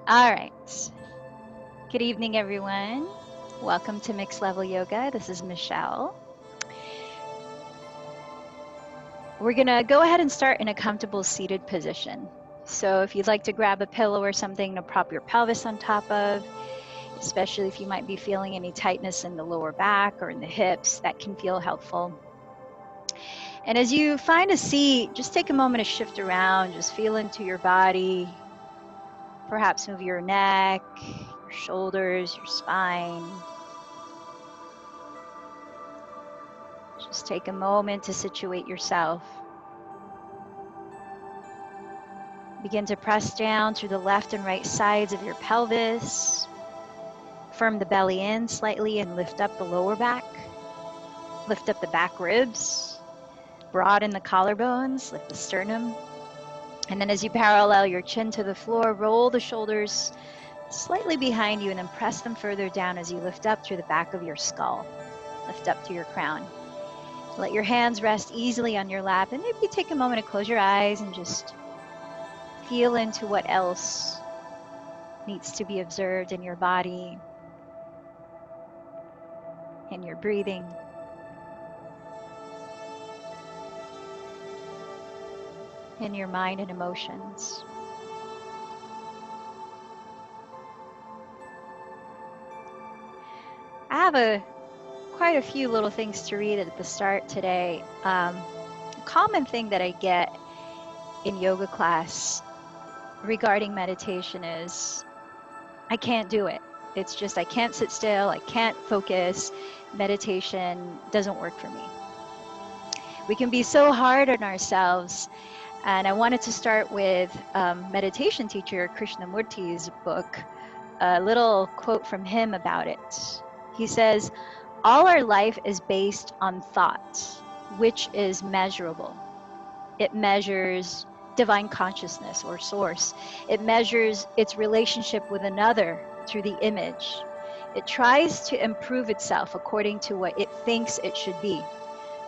All right. Good evening, everyone. Welcome to Mixed Level Yoga. This is Michelle. We're going to go ahead and start in a comfortable seated position. So if you'd like to grab a pillow or something to prop your pelvis on top of, especially if you might be feeling any tightness in the lower back or in the hips, that can feel helpful. And as you find a seat, just take a moment to shift around, just feel into your body. Perhaps move your neck, your shoulders, your spine. Just take a moment to situate yourself. Begin to press down through the left and right sides of your pelvis. Firm the belly in slightly and lift up the lower back. Lift up the back ribs. Broaden the collarbones, lift the sternum. And then as you parallel your chin to the floor, roll the shoulders slightly behind you and then press them further down as you lift up through the back of your skull. Lift up to your crown. Let your hands rest easily on your lap, and maybe take a moment to close your eyes and just feel into what else needs to be observed in your body, in your breathing. In your mind and emotions. I have quite a few little things to read at the start today. A common thing that I get in yoga class regarding meditation is, I can't do it. It's just I can't sit still, I can't focus, meditation doesn't work for me. We can be so hard on ourselves. And I wanted to start with meditation teacher Krishnamurti's book, a little quote from him about it. He says, all our life is based on thought, which is measurable. It measures divine consciousness or source. It measures its relationship with another through the image. It tries to improve itself according to what it thinks it should be.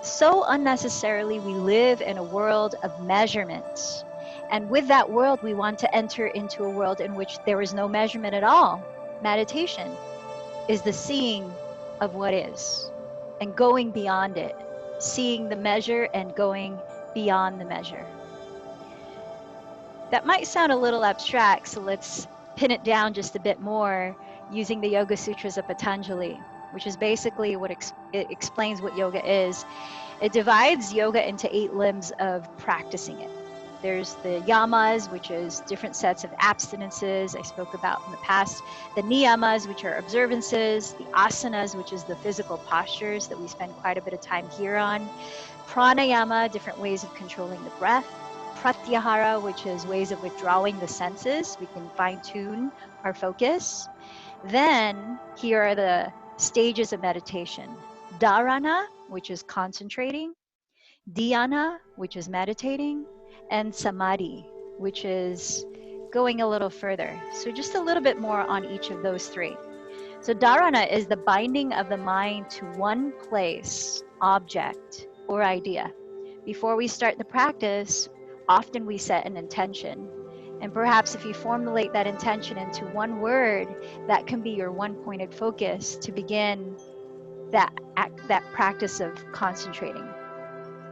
So unnecessarily, we live in a world of measurement. And with that world, we want to enter into a world in which there is no measurement at all. Meditation is the seeing of what is and going beyond it, seeing the measure and going beyond the measure. That might sound a little abstract, so let's pin it down just a bit more using the Yoga Sutras of Patanjali, which is basically what it explains what yoga is. It divides yoga into 8 limbs of practicing it. There's the yamas, which is different sets of abstinences I spoke about in the past. The niyamas, which are observances. The asanas, which is the physical postures that we spend quite a bit of time here on. Pranayama, different ways of controlling the breath. Pratyahara, which is ways of withdrawing the senses. We can fine-tune our focus. Then here are the stages of meditation. Dharana, which is concentrating. Dhyana, which is meditating. And Samadhi, which is going a little further. So just a little bit more on each of those 3. So Dharana is the binding of the mind to one place, object, or idea. Before we start the practice, often we set an intention. And perhaps if you formulate that intention into one word, that can be your one-pointed focus to begin that practice of concentrating.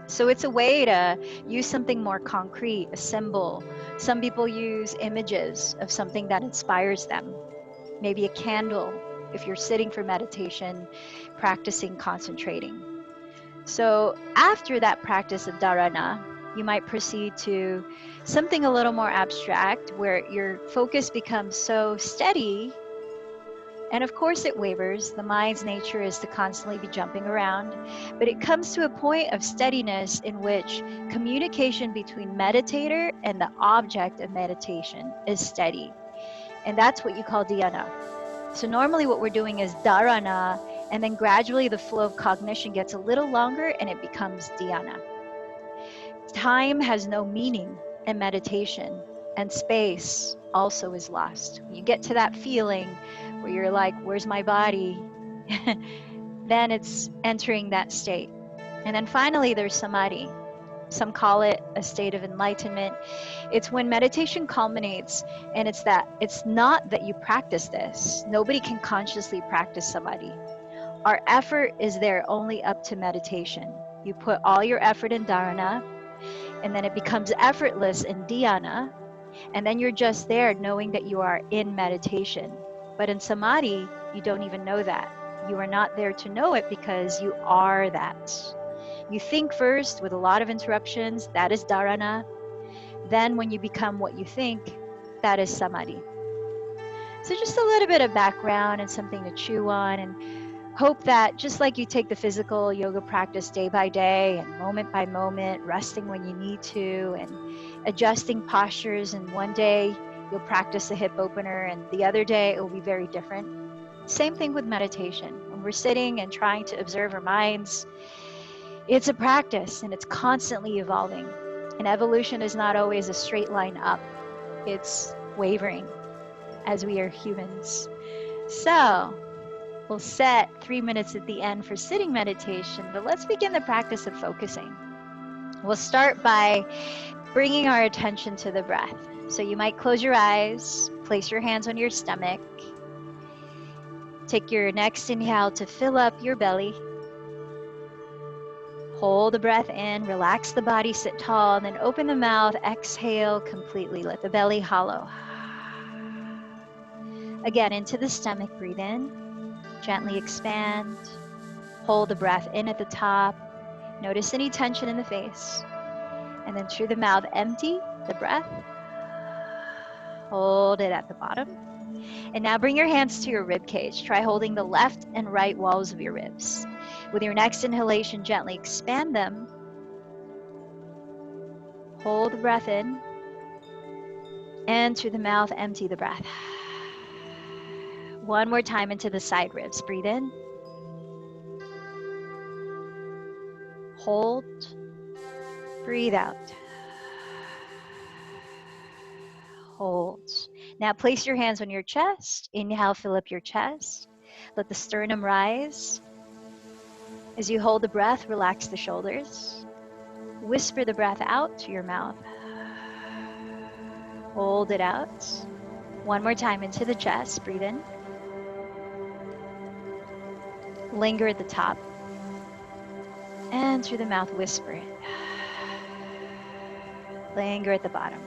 So it's a way to use something more concrete, a symbol. Some people use images of something that inspires them. Maybe a candle if you're sitting for meditation, practicing concentrating. So after that practice of dharana, you might proceed to something a little more abstract where your focus becomes so steady. And of course it wavers. The mind's nature is to constantly be jumping around. But it comes to a point of steadiness in which communication between meditator and the object of meditation is steady. And that's what you call dhyana. So normally what we're doing is dharana, and then gradually the flow of cognition gets a little longer and it becomes dhyana. Time has no meaning in meditation, and space also is lost. When you get to that feeling where you're like, where's my body? Then it's entering that state. And then finally there's samadhi. Some call it a state of enlightenment. It's when meditation culminates, and it's not that you practice this. Nobody can consciously practice samadhi. Our effort is there only up to meditation. You put all your effort in dharana, and then it becomes effortless in dhyana, and then you're just there knowing that you are in meditation. But in samadhi, you don't even know that. You are not there to know it because you are that. You think first with a lot of interruptions, that is dharana. Then when you become what you think, that is samadhi. So just a little bit of background and something to chew on, and hope that just like you take the physical yoga practice day by day and moment by moment, resting when you need to and adjusting postures, and one day you'll practice a hip opener and the other day it will be very different. Same thing with meditation. When we're sitting and trying to observe our minds, it's a practice and it's constantly evolving. And evolution is not always a straight line up. It's wavering as we are humans. So we'll set 3 minutes at the end for sitting meditation, but let's begin the practice of focusing. We'll start by bringing our attention to the breath. So you might close your eyes, place your hands on your stomach. Take your next inhale to fill up your belly. Hold the breath in, relax the body, sit tall, and then open the mouth, exhale completely. Let the belly hollow. Again, into the stomach, breathe in, gently expand. Hold the breath in at the top. Notice any tension in the face. And then through the mouth, empty the breath. Hold it at the bottom. And now bring your hands to your rib cage. Try holding the left and right walls of your ribs. With your next inhalation, gently expand them. Hold the breath in. And through the mouth, empty the breath. One more time into the side ribs. Breathe in. Hold. Breathe out. Hold. Now place your hands on your chest. Inhale, fill up your chest. Let the sternum rise. As you hold the breath, relax the shoulders. Whisper the breath out to your mouth. Hold it out. One more time into the chest. Breathe in. Linger at the top. And through the mouth, whisper it. Linger at the bottom.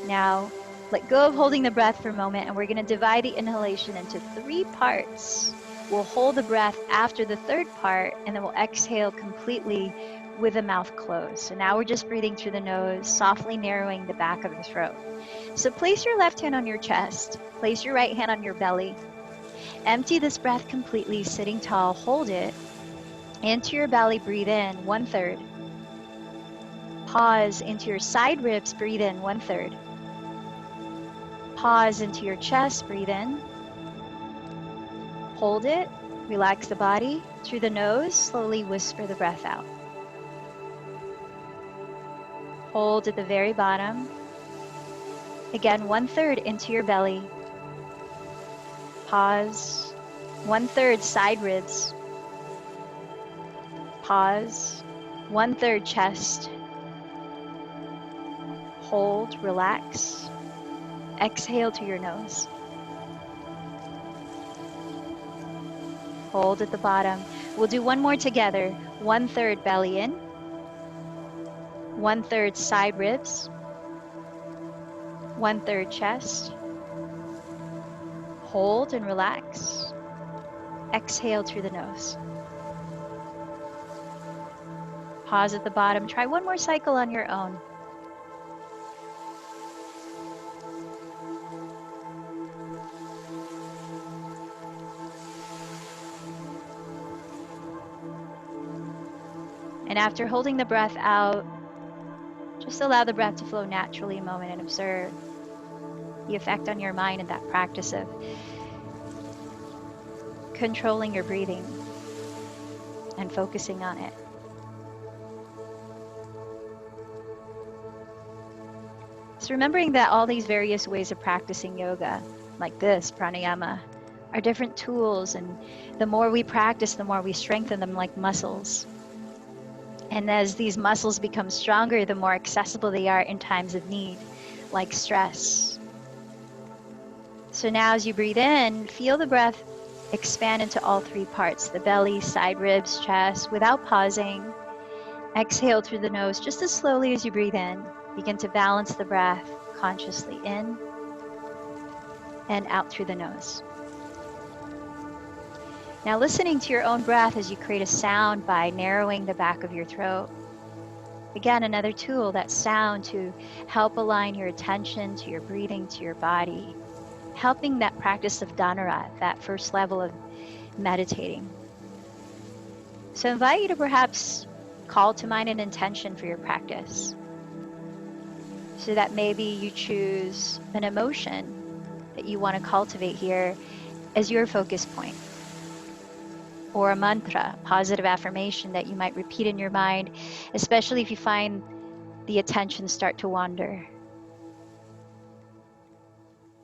Now, let go of holding the breath for a moment, and we're going to divide the inhalation into 3 parts. We'll hold the breath after the 3rd part, and then we'll exhale completely with the mouth closed. So now we're just breathing through the nose, softly narrowing the back of the throat. So place your left hand on your chest, place your right hand on your belly. Empty this breath completely, sitting tall, hold it. Into your belly, breathe in, 1/3. Pause into your side ribs, breathe in, 1/3. Pause into your chest, breathe in. Hold it, relax the body. Through the nose, slowly whisper the breath out. Hold at the very bottom. Again, 1/3 into your belly. Pause. 1/3 side ribs. Pause. 1/3 chest. Hold, relax. Exhale to your nose. Hold at the bottom. We'll do one more together. 1/3 belly in. 1/3 side ribs. 1/3 chest. Hold and relax. Exhale through the nose. Pause at the bottom. Try one more cycle on your own. And after holding the breath out, just allow the breath to flow naturally a moment and observe the effect on your mind and that practice of controlling your breathing and focusing on it. So remembering that all these various ways of practicing yoga, like this, pranayama, are different tools, and the more we practice, the more we strengthen them like muscles. And as these muscles become stronger, the more accessible they are in times of need, like stress. So now as you breathe in, feel the breath expand into all three parts, the belly, side ribs, chest, without pausing. Exhale through the nose just as slowly as you breathe in. Begin to balance the breath consciously in and out through the nose. Now listening to your own breath as you create a sound by narrowing the back of your throat. Again, another tool, that sound, to help align your attention to your breathing, to your body, helping that practice of dhanara, that first level of meditating. So I invite you to perhaps call to mind an intention for your practice. So that maybe you choose an emotion that you want to cultivate here as your focus point. Or a mantra, positive affirmation that you might repeat in your mind, especially if you find the attention start to wander.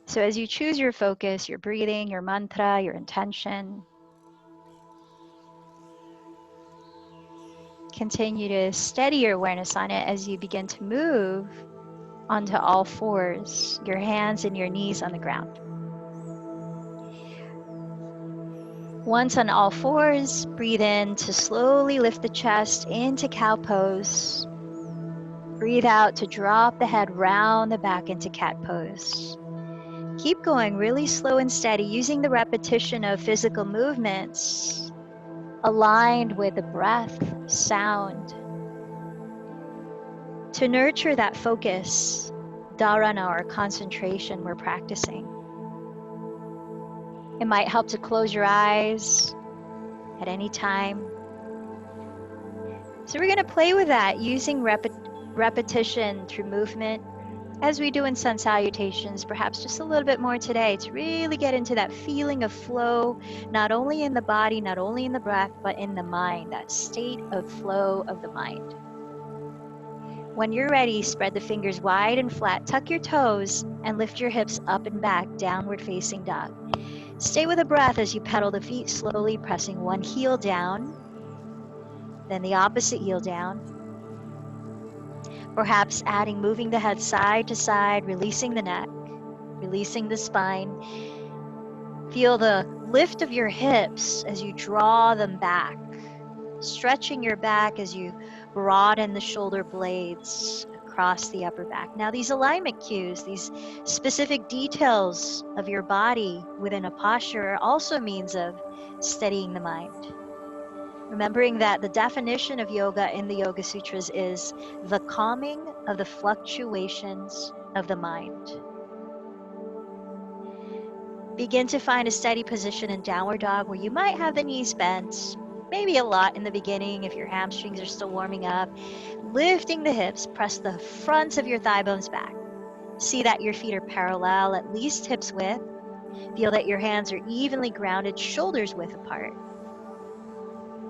So as you choose your focus, your breathing, your mantra, your intention, continue to steady your awareness on it as you begin to move onto all fours, your hands and your knees on the ground. Once on all fours, breathe in to slowly lift the chest into cow pose. Breathe out to drop the head round the back into cat pose. Keep going really slow and steady, using the repetition of physical movements aligned with the breath, sound, to nurture that focus, dharana, or concentration we're practicing. It might help to close your eyes at any time. So we're going to play with that, using repetition through movement, as we do in sun salutations, perhaps just a little bit more today, to really get into that feeling of flow, not only in the body, not only in the breath, but in the mind, that state of flow of the mind. When you're ready, spread the fingers wide and flat, tuck your toes, and lift your hips up and back, downward facing dog. Stay with the breath as you pedal the feet slowly, pressing one heel down, then the opposite heel down. Perhaps moving the head side to side, releasing the neck, releasing the spine. Feel the lift of your hips as you draw them back, stretching your back as you broaden the shoulder blades across the upper back. Now these alignment cues, these specific details of your body within a posture, are also means of steadying the mind. Remembering that the definition of yoga in the Yoga Sutras is the calming of the fluctuations of the mind. Begin to find a steady position in downward dog where you might have the knees bent, maybe a lot in the beginning if your hamstrings are still warming up. Lifting the hips, press the fronts of your thigh bones back. See that your feet are parallel, at least hips width. Feel that your hands are evenly grounded, shoulders width apart.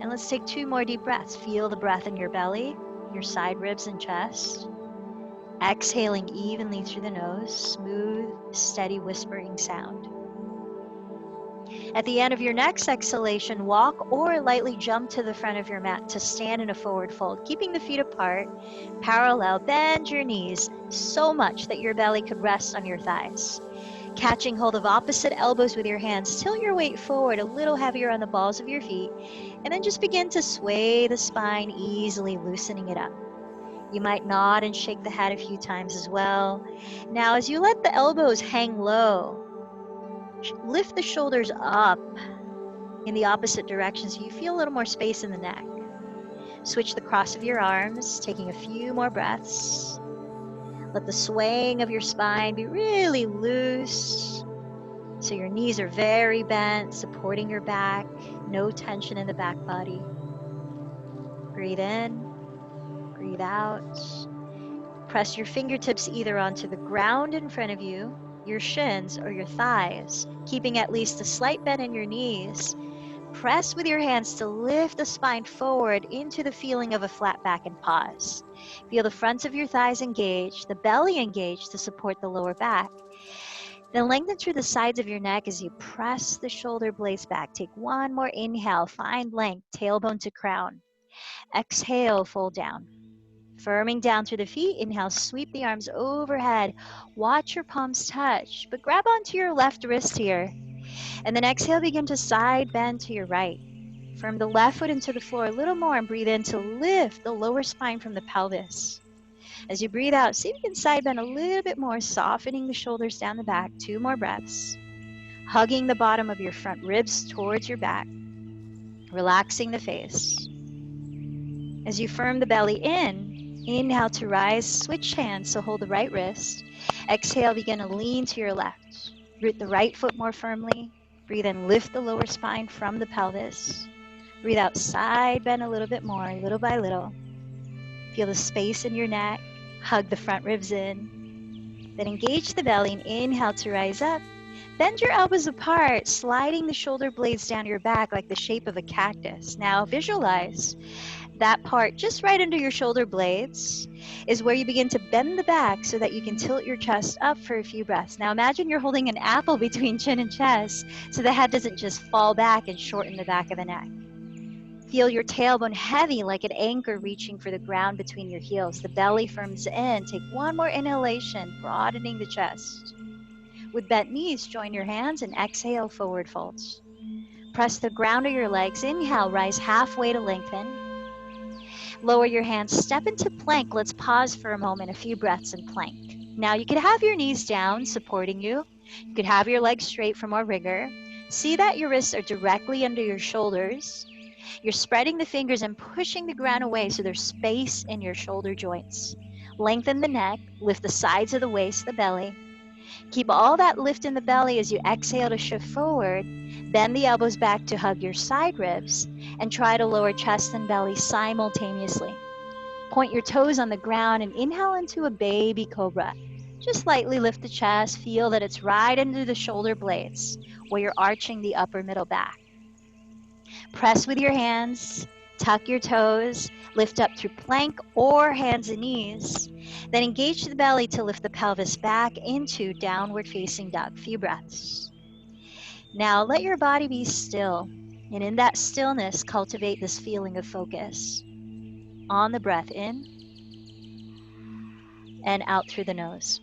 And let's take 2 more deep breaths. Feel the breath in your belly, your side ribs and chest. Exhaling evenly through the nose, smooth, steady whispering sound. At the end of your next exhalation, walk or lightly jump to the front of your mat to stand in a forward fold, keeping the feet apart, parallel. Bend your knees so much that your belly could rest on your thighs. Catching hold of opposite elbows with your hands, tilt your weight forward a little heavier on the balls of your feet, and then just begin to sway the spine easily, loosening it up. You might nod and shake the head a few times as well. Now, as you let the elbows hang low, lift the shoulders up in the opposite direction so you feel a little more space in the neck. Switch the cross of your arms, taking a few more breaths. Let the swaying of your spine be really loose, so your knees are very bent, supporting your back, no tension in the back body. Breathe in, breathe out. Press your fingertips either onto the ground in front of you, your shins, or your thighs, keeping at least a slight bend in your knees. Press with your hands to lift the spine forward into the feeling of a flat back, and pause. Feel the fronts of your thighs engaged, the belly engaged to support the lower back. Then lengthen through the sides of your neck as you press the shoulder blades back. Take one more inhale, find length, tailbone to crown. Exhale, fold down. Firming down through the feet, inhale, sweep the arms overhead. Watch your palms touch, but grab onto your left wrist here. And then exhale, begin to side bend to your right. Firm the left foot into the floor a little more and breathe in to lift the lower spine from the pelvis. As you breathe out, see if you can side bend a little bit more, softening the shoulders down the back. 2 more breaths. Hugging the bottom of your front ribs towards your back. Relaxing the face. As you firm the belly in, inhale to rise, switch hands, so hold the right wrist. Exhale, begin to lean to your left. Root the right foot more firmly. Breathe in, lift the lower spine from the pelvis. Breathe out, side bend a little bit more, little by little. Feel the space in your neck. Hug the front ribs in. Then engage the belly and inhale to rise up. Bend your elbows apart, sliding the shoulder blades down your back like the shape of a cactus. Now visualize that part just right under your shoulder blades is where you begin to bend the back so that you can tilt your chest up for a few breaths. Now imagine you're holding an apple between chin and chest so the head doesn't just fall back and shorten the back of the neck. Feel your tailbone heavy like an anchor reaching for the ground between your heels. The belly firms in. Take one more inhalation, broadening the chest. With bent knees, join your hands and exhale, forward folds. Press the ground of your legs. Inhale, rise halfway to lengthen. Lower your hands, step into plank. Let's pause for a moment, a few breaths in plank. Now you could have your knees down, supporting you. You could have your legs straight for more rigor. See that your wrists are directly under your shoulders. You're spreading the fingers and pushing the ground away so there's space in your shoulder joints. Lengthen the neck, lift the sides of the waist, the belly. Keep all that lift in the belly as you exhale to shift forward. Bend the elbows back to hug your side ribs and try to lower chest and belly simultaneously. Point your toes on the ground and inhale into a baby cobra. Just lightly lift the chest. Feel that it's right under the shoulder blades where you're arching the upper middle back. Press with your hands, tuck your toes, lift up through plank or hands and knees. Then engage the belly to lift the pelvis back into downward facing dog. Few breaths. Now let your body be still, and in that stillness, cultivate this feeling of focus. On the breath in and out through the nose.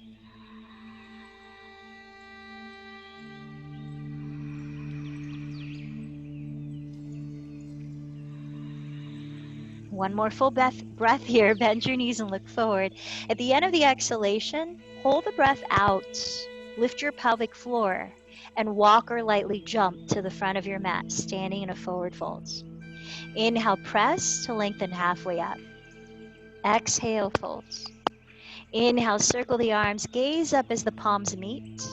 One more full breath here. Bend your knees and look forward. At the end of the exhalation, hold the breath out. Lift your pelvic floor and walk or lightly jump to the front of your mat, standing in a forward fold. Inhale, press to lengthen halfway up. Exhale, folds. Inhale, circle the arms, gaze up as the palms meet.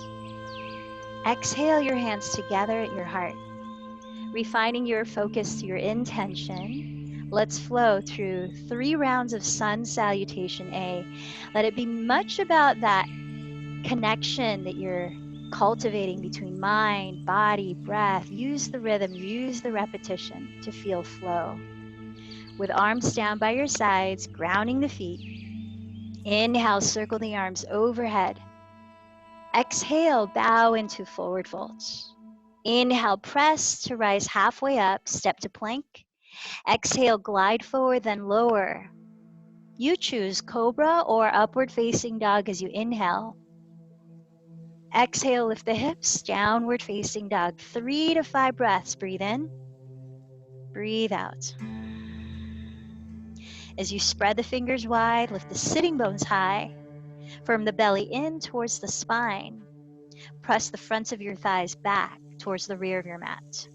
Exhale, your hands together at your heart. Refining your focus to your intention, let's flow through 3 rounds of sun salutation A. Let it be much about that connection that you're cultivating between mind, body, breath. Use the rhythm, use the repetition to feel flow. With arms down by your sides, grounding the feet. Inhale, circle the arms overhead. Exhale, bow into forward folds. Inhale, press to rise halfway up, step to plank. Exhale, glide forward, then lower. You choose cobra or upward facing dog as you inhale. Exhale, lift the hips, downward facing dog. 3 to 5 breaths. Breathe in, breathe out. As you spread the fingers wide, lift the sitting bones high. Firm the belly in towards the spine. Press the fronts of your thighs back towards the rear of your mat.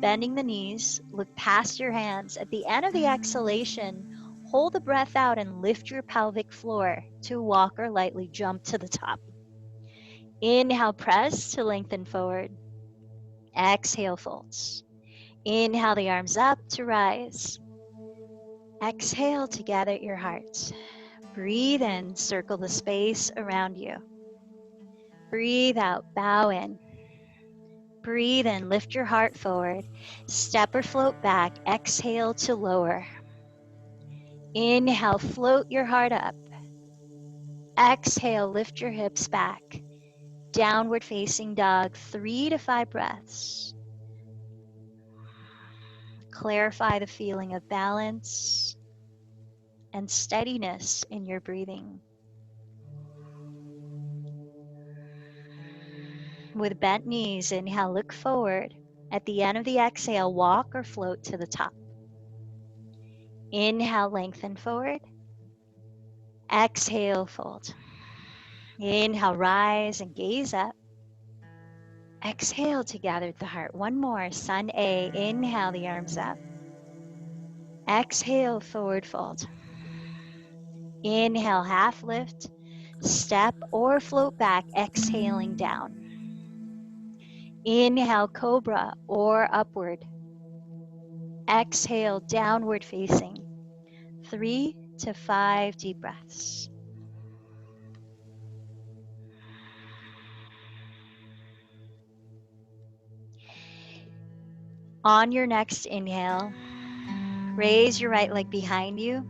Bending the knees, look past your hands. At the end of the exhalation, hold the breath out and lift your pelvic floor to walk or lightly jump to the top. Inhale, press to lengthen forward. Exhale, folds. Inhale the arms up to rise. Exhale to gather at your heart. Breathe in, circle the space around you. Breathe out, bow in. Breathe in, lift your heart forward. Step or float back. Exhale to lower. Inhale, float your heart up. Exhale, lift your hips back. Downward facing dog, 3 to 5 breaths. Clarify the feeling of balance and steadiness in your breathing. With bent knees, inhale, look forward. At the end of the exhale, walk or float to the top. Inhale, lengthen forward. Exhale, fold. Inhale, rise and gaze up. Exhale to gather the heart. One more, Sun A. Inhale the arms up. Exhale, forward fold. Inhale, half lift, step or float back, exhaling down. Inhale, cobra or upward. Exhale, downward facing. 3 to 5 deep breaths. On your next inhale, raise your right leg behind you.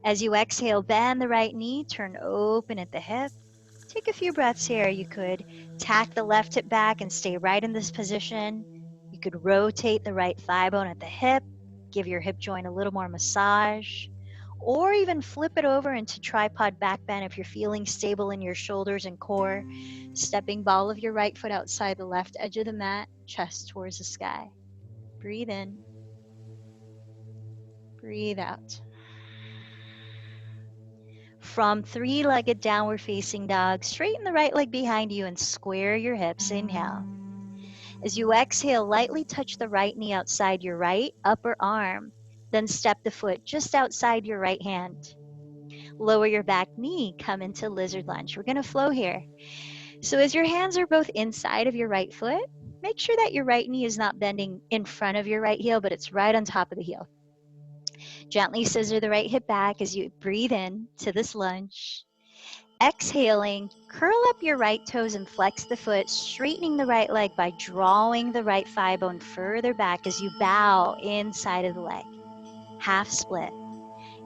As you exhale, bend the right knee, turn open at the hip. Take a few breaths here. You could tack the left hip back and stay right in this position. You could rotate the right thigh bone at the hip, give your hip joint a little more massage, or even flip it over into tripod back bend if you're feeling stable in your shoulders and core. Stepping ball of your right foot outside the left edge of the mat, chest towards the sky. Breathe in. Breathe out. From three-legged downward facing dog, straighten the right leg behind you and square your hips. Inhale. As you exhale, lightly touch the right knee outside your right upper arm. Then step the foot just outside your right hand. Lower your back knee, come into lizard lunge. We're going to flow here. So as your hands are both inside of your right foot, make sure that your right knee is not bending in front of your right heel, but it's right on top of the heel. Gently scissor the right hip back as you breathe in to this lunge. Exhaling, curl up your right toes and flex the foot, straightening the right leg by drawing the right thigh bone further back as you bow inside of the leg. Half split.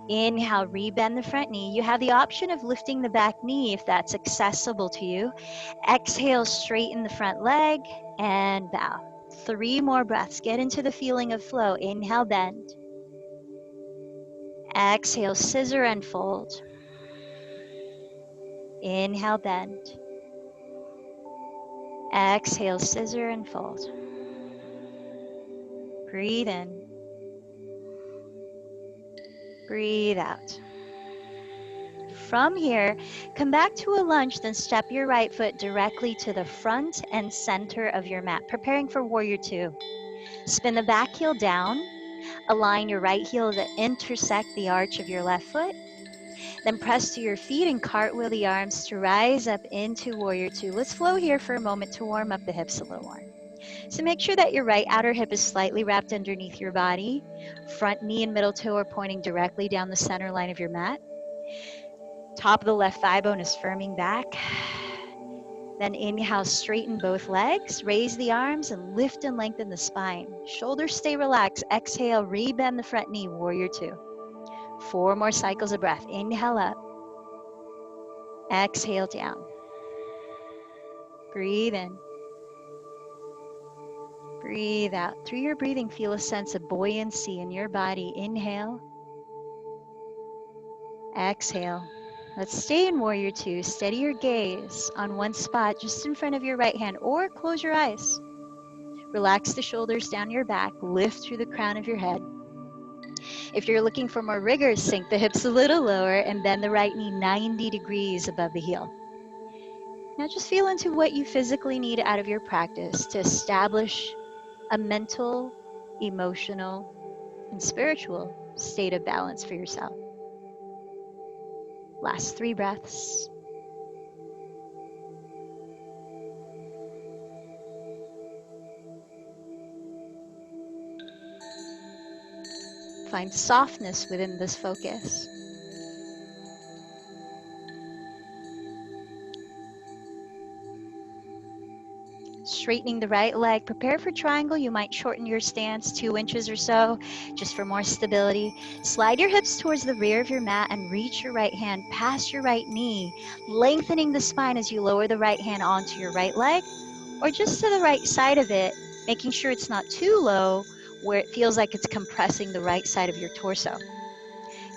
Inhale, rebend the front knee. You have the option of lifting the back knee if that's accessible to you. Exhale, straighten the front leg and bow. 3 more breaths. Get into the feeling of flow. Inhale, bend. Exhale, scissor and fold. Inhale, bend. Exhale, scissor and fold. Breathe in. Breathe out. From here, come back to a lunge, then step your right foot directly to the front and center of your mat, preparing for Warrior Two. Spin the back heel down. Align your right heel to intersect the arch of your left foot. Then press to your feet and cartwheel the arms to rise up into Warrior Two. Let's flow here for a moment to warm up the hips a little more. So make sure that your right outer hip is slightly wrapped underneath your body. Front knee and middle toe are pointing directly down the center line of your mat. Top of the left thigh bone is firming back. Then inhale, straighten both legs, raise the arms, and lift and lengthen the spine. Shoulders stay relaxed. Exhale, rebend the front knee, Warrior Two. 4 more cycles of breath. Inhale up. Exhale down. Breathe in. Breathe out. Through your breathing, feel a sense of buoyancy in your body. Inhale. Exhale. Let's stay in Warrior Two. Steady your gaze on one spot just in front of your right hand, or close your eyes. Relax the shoulders down your back. Lift through the crown of your head. If you're looking for more rigor, sink the hips a little lower and bend the right knee 90 degrees above the heel. Now just feel into what you physically need out of your practice to establish a mental, emotional, and spiritual state of balance for yourself. Last 3 breaths. Find softness within this focus. Straightening the right leg. Prepare for triangle. You might shorten your stance 2 inches or so, just for more stability. Slide your hips towards the rear of your mat and reach your right hand past your right knee, lengthening the spine as you lower the right hand onto your right leg, or just to the right side of it, making sure it's not too low where it feels like it's compressing the right side of your torso.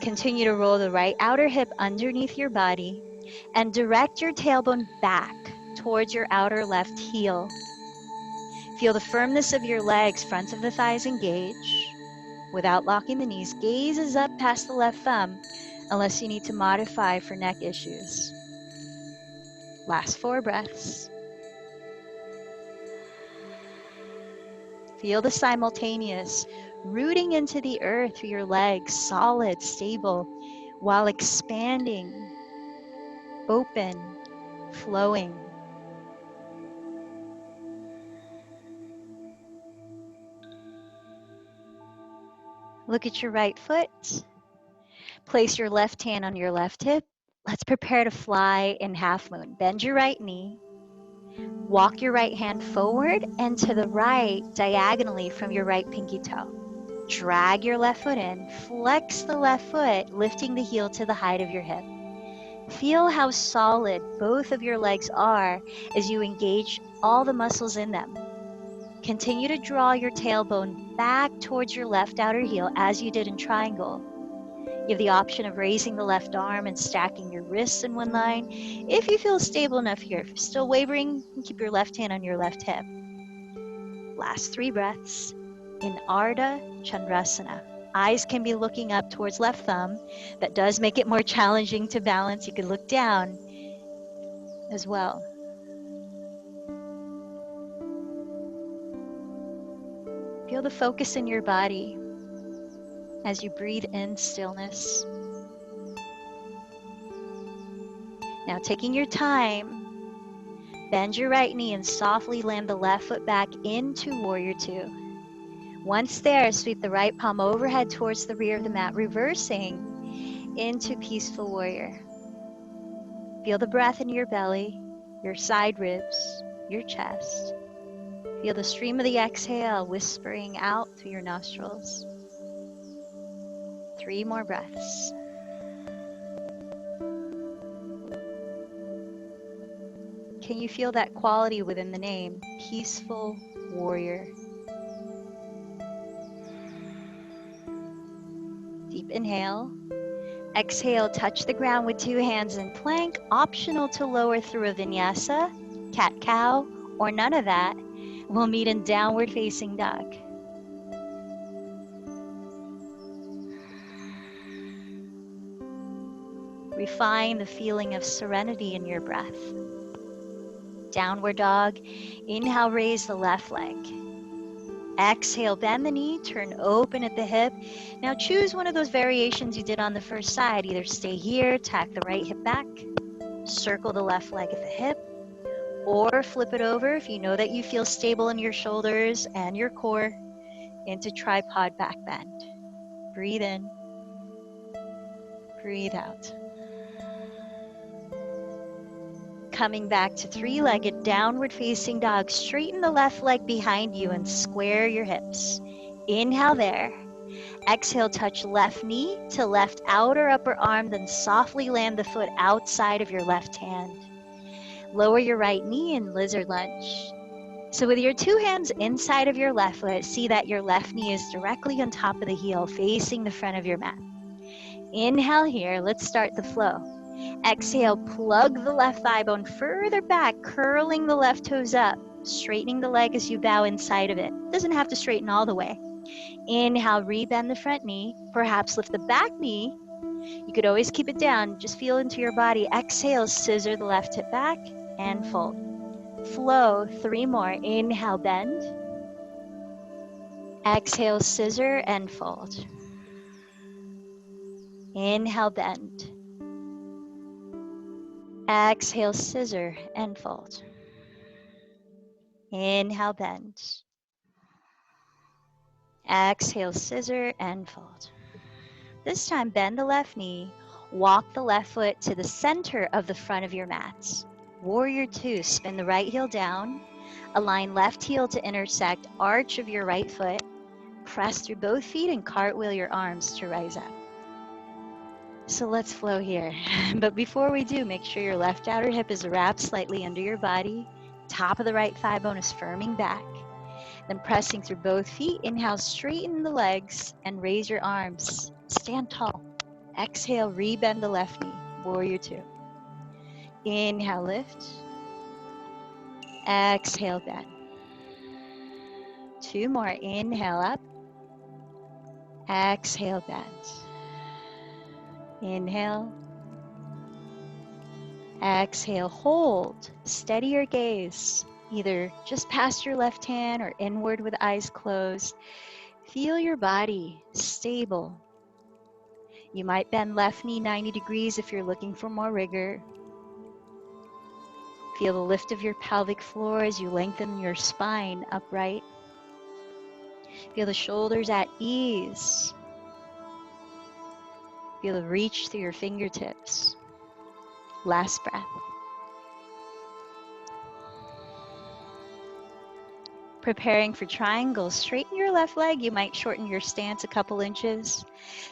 Continue to roll the right outer hip underneath your body and direct your tailbone back towards your outer left heel. Feel the firmness of your legs, front of the thighs engage. Without locking the knees, gaze is up past the left thumb, unless you need to modify for neck issues. Last 4 breaths. Feel the simultaneous rooting into the earth through your legs, solid, stable, while expanding, open, flowing. Look at your right foot. Place your left hand on your left hip. Let's prepare to fly in half moon. Bend your right knee. Walk your right hand forward and to the right diagonally from your right pinky toe. Drag your left foot in. Flex the left foot, lifting the heel to the height of your hip. Feel how solid both of your legs are as you engage all the muscles in them. Continue to draw your tailbone back towards your left outer heel as you did in triangle. You have the option of raising the left arm and stacking your wrists in one line. If you feel stable enough here, if you're still wavering, you can keep your left hand on your left hip. Last 3 breaths in Ardha Chandrasana. Eyes can be looking up towards left thumb. That does make it more challenging to balance. You could look down as well. Feel the focus in your body as you breathe in stillness. Now, taking your time, bend your right knee and softly land the left foot back into Warrior Two. Once there, sweep the right palm overhead towards the rear of the mat, reversing into Peaceful Warrior. Feel the breath in your belly, your side ribs, your chest. Feel the stream of the exhale whispering out through your nostrils. 3 more breaths. Can you feel that quality within the name, Peaceful Warrior? Deep inhale. Exhale, touch the ground with 2 hands in plank. Optional to lower through a vinyasa, cat-cow, or none of that. We'll meet in downward facing dog. Refine the feeling of serenity in your breath. Downward dog. Inhale, raise the left leg. Exhale, bend the knee, turn open at the hip. Now choose one of those variations you did on the first side. Either stay here, tack the right hip back, circle the left leg at the hip, or flip it over if you know that you feel stable in your shoulders and your core into tripod back bend. Breathe in, breathe out. Coming back to 3-legged downward facing dog. Straighten the left leg behind you and square your hips. Inhale there. Exhale, touch left knee to left outer upper arm, then softly land the foot outside of your left hand. Lower your right knee in lizard lunge. So with your 2 hands inside of your left foot, see that your left knee is directly on top of the heel, facing the front of your mat. Inhale here. Let's start the flow. Exhale, plug the left thigh bone further back, curling the left toes up, straightening the leg as you bow inside of it. Doesn't have to straighten all the way. Inhale, rebend the front knee, perhaps lift the back knee. You could always keep it down, just feel into your body. Exhale, scissor the left hip back and fold. Flow, 3 more. Inhale, bend. Exhale, scissor and fold. Inhale, bend. Exhale, scissor and fold. Inhale, bend. Exhale, scissor and fold. This time, bend the left knee. Walk the left foot to the center of the front of your mat. Warrior Two, spin the right heel down. Align left heel to intersect arch of your right foot. Press through both feet and cartwheel your arms to rise up. So let's flow here. But before we do, make sure your left outer hip is wrapped slightly under your body. Top of the right thigh bone is firming back. Then pressing through both feet, inhale, straighten the legs and raise your arms. Stand tall. Exhale, rebend the left knee, warrior two. Inhale, lift. Exhale, bend. Two more. Inhale up. Exhale, bend. Inhale. Exhale, hold. Steady your gaze, either just past your left hand or inward with eyes closed. Feel your body stable. You might bend left knee 90 degrees if you're looking for more rigor. Feel the lift of your pelvic floor as you lengthen your spine upright. Feel the shoulders at ease. Feel the reach through your fingertips. Last breath. Preparing for triangles, straighten your left leg. You might shorten your stance a couple inches.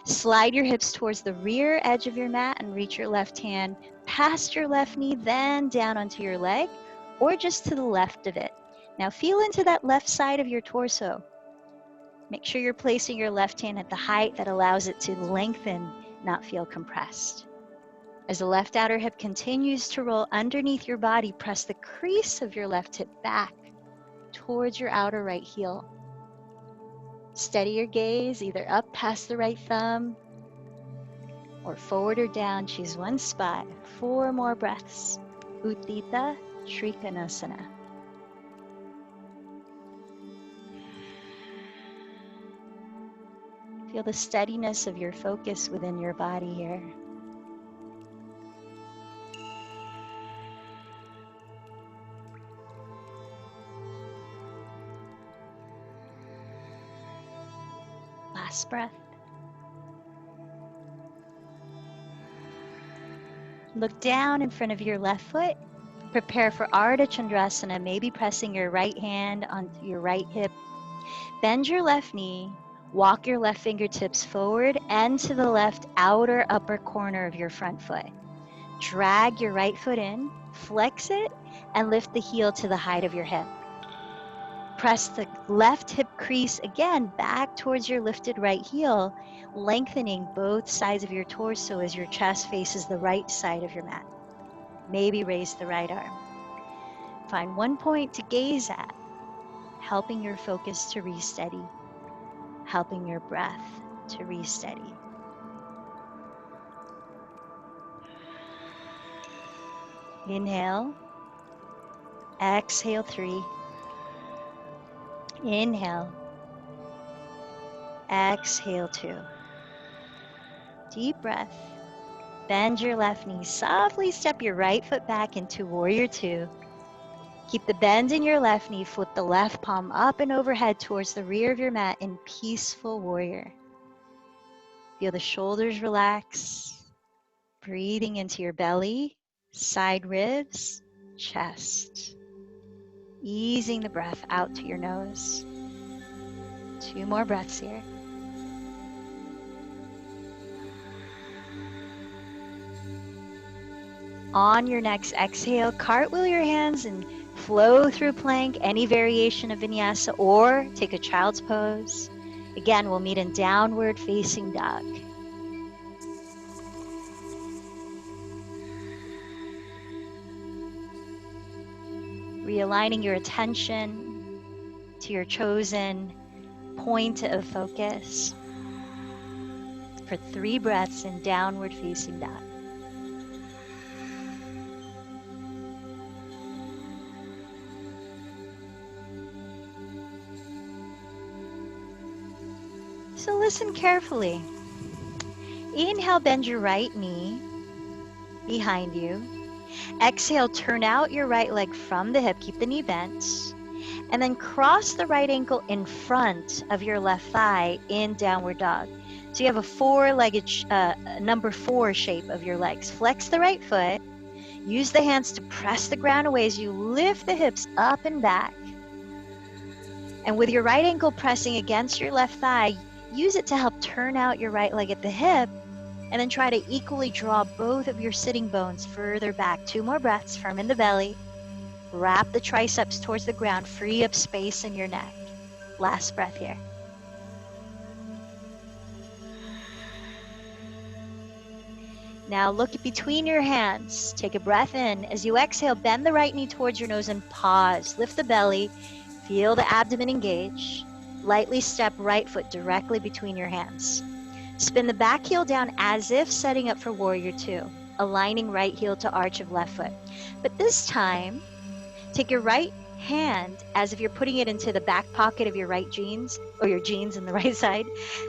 Slide your hips towards the rear edge of your mat and reach your left hand past your left knee, then down onto your leg, or just to the left of it. Now feel into that left side of your torso. Make sure you're placing your left hand at the height that allows it to lengthen, not feel compressed. As the left outer hip continues to roll underneath your body, press the crease of your left hip back towards your outer right heel. Steady your gaze, either up past the right thumb or forward or down. Choose one spot. 4 more breaths. Utthita Trikonasana. Feel the steadiness of your focus within your body here. Last breath. Look down in front of your left foot. Prepare for Ardha Chandrasana, maybe pressing your right hand onto your right hip. Bend your left knee. Walk your left fingertips forward and to the left outer upper corner of your front foot. Drag your right foot in, flex it, and lift the heel to the height of your hip. Press the left hip crease again back towards your lifted right heel, lengthening both sides of your torso as your chest faces the right side of your mat. Maybe raise the right arm. Find one point to gaze at, helping your focus to re-steady, helping your breath to re-steady. Inhale. Exhale 3. Inhale. Exhale 2. Deep breath. Bend your left knee. Softly step your right foot back into warrior 2. Keep the bend in your left knee. Flip the left palm up and overhead towards the rear of your mat in peaceful warrior. Feel the shoulders relax. Breathing into your belly, side ribs, chest. Easing the breath out to your nose. 2 more breaths here. On your next exhale, cartwheel your hands and flow through plank, any variation of vinyasa, or take a child's pose. Again, we'll meet in downward facing dog. Realigning your attention to your chosen point of focus for 3 breaths in downward facing dog. So listen carefully. Inhale, bend your right knee behind you. Exhale, turn out your right leg from the hip. Keep the knee bent. And then cross the right ankle in front of your left thigh in downward dog. So you have a 4-legged, number 4 shape of your legs. Flex the right foot. Use the hands to press the ground away as you lift the hips up and back. And with your right ankle pressing against your left thigh, use it to help turn out your right leg at the hip, and then try to equally draw both of your sitting bones further back. 2 more breaths, firm in the belly. Wrap the triceps towards the ground, free up space in your neck. Last breath here. Now look between your hands. Take a breath in. As you exhale, bend the right knee towards your nose and pause. Lift the belly. Feel the abdomen engage. Lightly step right foot directly between your hands. Spin the back heel down as if setting up for warrior two, aligning right heel to arch of left foot. But this time, take your right hand as if you're putting it into the back pocket of your right jeans, or your jeans in the right side.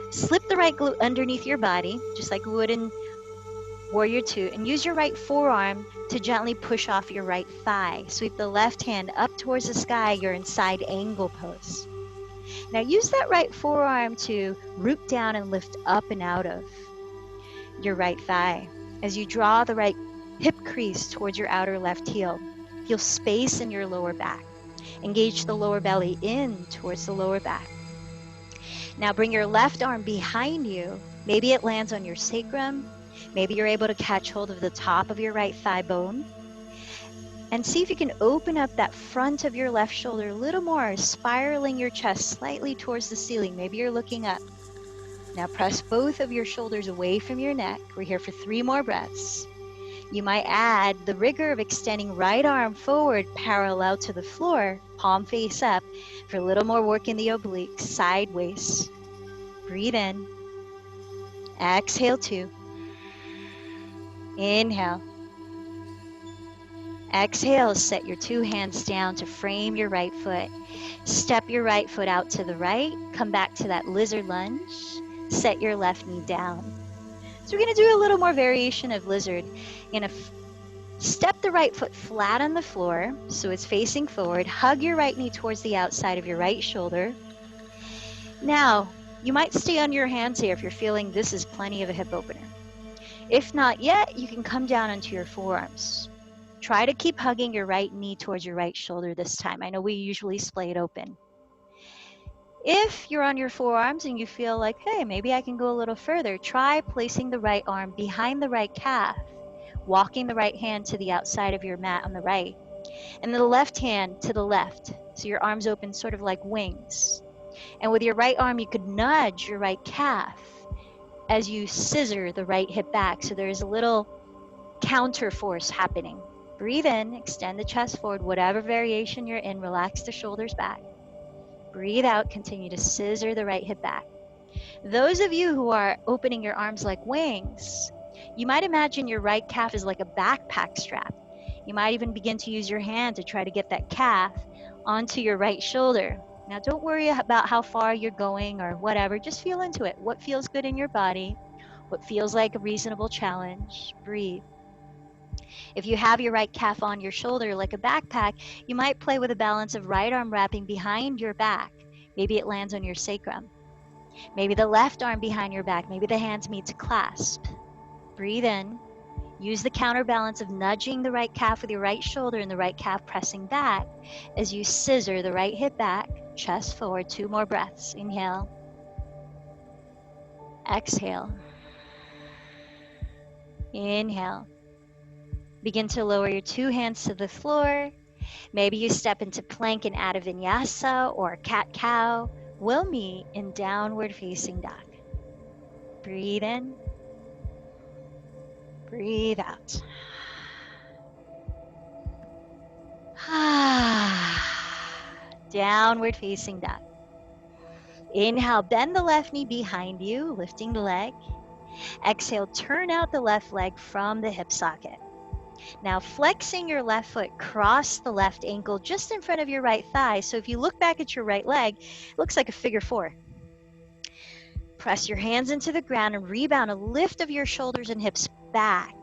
Slip the right glute underneath your body, just like you would in warrior two, and use your right forearm to gently push off your right thigh. Sweep the left hand up towards the sky. You're in side angle pose. Now use that right forearm to root down and lift up and out of your right thigh. As you draw the right hip crease towards your outer left heel, feel space in your lower back. Engage the lower belly in towards the lower back. Now bring your left arm behind you. Maybe it lands on your sacrum. Maybe you're able to catch hold of the top of your right thigh bone. And see if you can open up that front of your left shoulder a little more, spiraling your chest slightly towards the ceiling. Maybe you're looking up. Now press both of your shoulders away from your neck. We're here for 3 more breaths. You might add the rigor of extending right arm forward parallel to the floor, palm face up, for a little more work in the obliques, sideways. Breathe in. Exhale 2. Inhale. Exhale, set your 2 hands down to frame your right foot. Step your right foot out to the right. Come back to that lizard lunge. Set your left knee down. So we're going to do a little more variation of lizard. You're going to step the right foot flat on the floor so it's facing forward. Hug your right knee towards the outside of your right shoulder. Now, you might stay on your hands here if you're feeling this is plenty of a hip opener. If not yet, you can come down onto your forearms. Try to keep hugging your right knee towards your right shoulder this time. I know we usually split open. If you're on your forearms and you feel like, hey, maybe I can go a little further, try placing the right arm behind the right calf, walking the right hand to the outside of your mat on the right, and the left hand to the left. So your arms open sort of like wings. And with your right arm, you could nudge your right calf as you scissor the right hip back. So there's a little counter force happening. Breathe in, extend the chest forward, whatever variation you're in, relax the shoulders back. Breathe out, continue to scissor the right hip back. Those of you who are opening your arms like wings, you might imagine your right calf is like a backpack strap. You might even begin to use your hand to try to get that calf onto your right shoulder. Now, don't worry about how far you're going or whatever. Just feel into it. What feels good in your body? What feels like a reasonable challenge? Breathe. If you have your right calf on your shoulder like a backpack, you might play with a balance of right arm wrapping behind your back. Maybe it lands on your sacrum. Maybe the left arm behind your back. Maybe the hands meet to clasp. Breathe in. Use the counterbalance of nudging the right calf with your right shoulder and the right calf pressing back as you scissor the right hip back, chest forward. 2 more breaths. Inhale. Exhale. Inhale. Begin to lower your 2 hands to the floor. Maybe you step into plank and add a vinyasa or cat-cow. We'll meet in downward facing dog. Breathe in. Breathe out. Downward facing dog. Inhale, bend the left knee behind you, lifting the leg. Exhale, turn out the left leg from the hip socket. Now flexing your left foot, cross the left ankle just in front of your right thigh. So if you look back at your right leg, it looks like a figure 4. Press your hands into the ground and rebound a lift of your shoulders and hips back.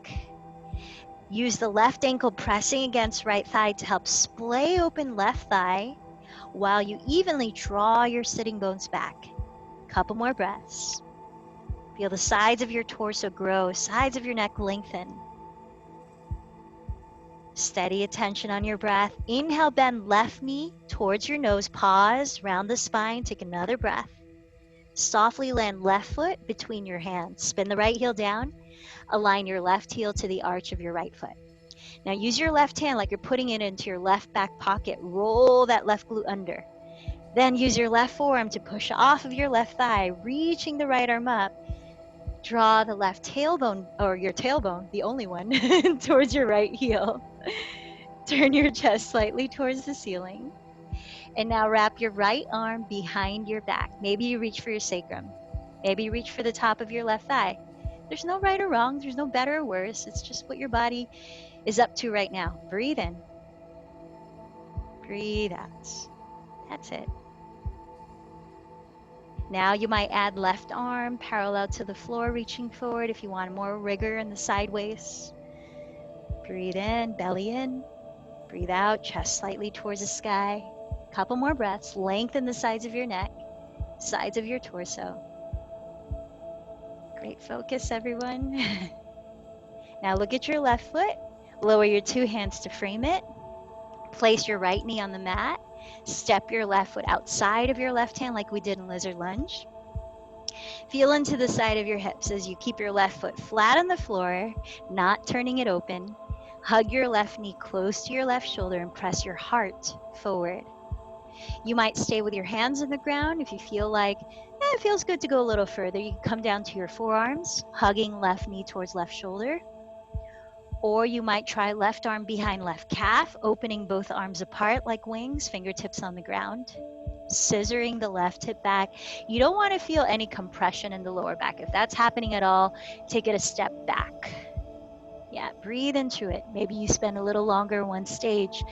Use the left ankle pressing against right thigh to help splay open left thigh while you evenly draw your sitting bones back. Couple more breaths. Feel the sides of your torso grow, sides of your neck lengthen. Steady attention on your breath. Inhale, bend left knee towards your nose. Pause, round the spine, take another breath. Softly land left foot between your hands. Spin the right heel down. Align your left heel to the arch of your right foot. Now use your left hand like you're putting it into your left back pocket. Roll that left glute under. Then use your left forearm to push off of your left thigh, reaching the right arm up. Draw the left tailbone, or your tailbone, the only one, towards your right heel. Turn your chest slightly towards the ceiling. And now wrap your right arm behind your back. Maybe you reach for your sacrum. Maybe you reach for the top of your left thigh. There's no right or wrong. There's no better or worse. It's just what your body is up to right now. Breathe in. Breathe out. That's it. Now you might add left arm parallel to the floor, reaching forward if you want more rigor in the sideways. Breathe in, belly in. Breathe out, chest slightly towards the sky. Couple more breaths. Lengthen the sides of your neck, sides of your torso. Great focus, everyone. Now look at your left foot. Lower your two hands to frame it. Place your right knee on the mat. Step your left foot outside of your left hand like we did in lizard lunge. Feel into the side of your hips as you keep your left foot flat on the floor, not turning it open. Hug your left knee close to your left shoulder and press your heart forward. You might stay with your hands on the ground if you feel like it feels good to go a little further. You can come down to your forearms, hugging left knee towards left shoulder. Or you might try left arm behind left calf, opening both arms apart like wings, fingertips on the ground. Scissoring the left hip back. You don't want to feel any compression in the lower back. If that's happening at all, take it a step back. Yeah, breathe into it. Maybe you spend a little longer in one stage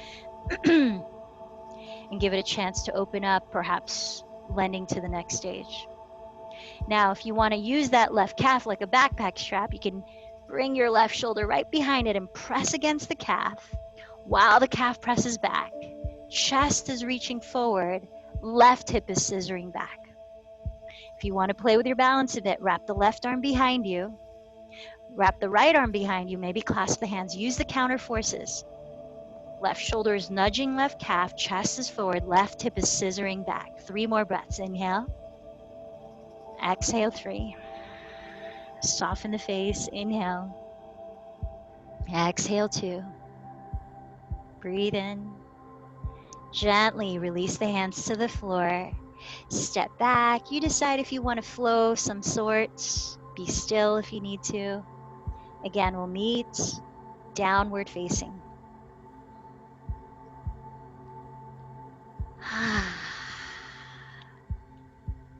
and give it a chance to open up, perhaps lending to the next stage. Now, if you want to use that left calf like a backpack strap, you can bring your left shoulder right behind it and press against the calf while the calf presses back. Chest is reaching forward. Left hip is scissoring back. If you want to play with your balance a bit, wrap the left arm behind you. Wrap the right arm behind you. Maybe clasp the hands. Use the counter forces. Left shoulder is nudging left calf. Chest is forward. Left hip is scissoring back. 3 more breaths. Inhale. Exhale, 3. Soften the face. Inhale. Exhale, 2. Breathe in. Gently release the hands to the floor. Step back. You decide if you want to flow of some sorts. Be still if you need to. Again, we'll meet downward facing.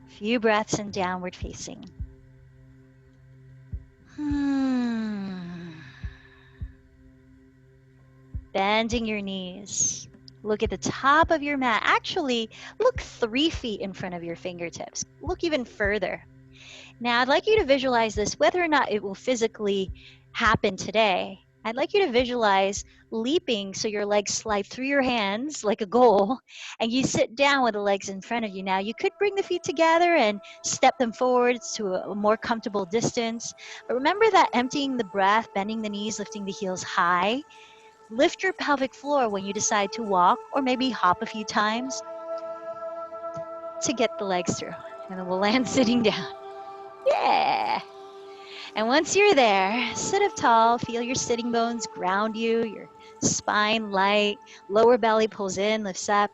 Few breaths in downward facing. Bending your knees. Look at the top of your mat. Actually, look 3 feet in front of your fingertips. Look even further. Now, I'd like you to visualize this, whether or not it will physically happen today. I'd like you to visualize leaping so your legs slide through your hands like a goal, and you sit down with the legs in front of you. Now, you could bring the feet together and step them forwards to a more comfortable distance. But remember that emptying the breath, bending the knees, lifting the heels high. Lift your pelvic floor when you decide to walk or maybe hop a few times to get the legs through. And then we'll land sitting down. Yeah. And once you're there, sit up tall, feel your sitting bones ground you, your spine light, lower belly pulls in, lifts up.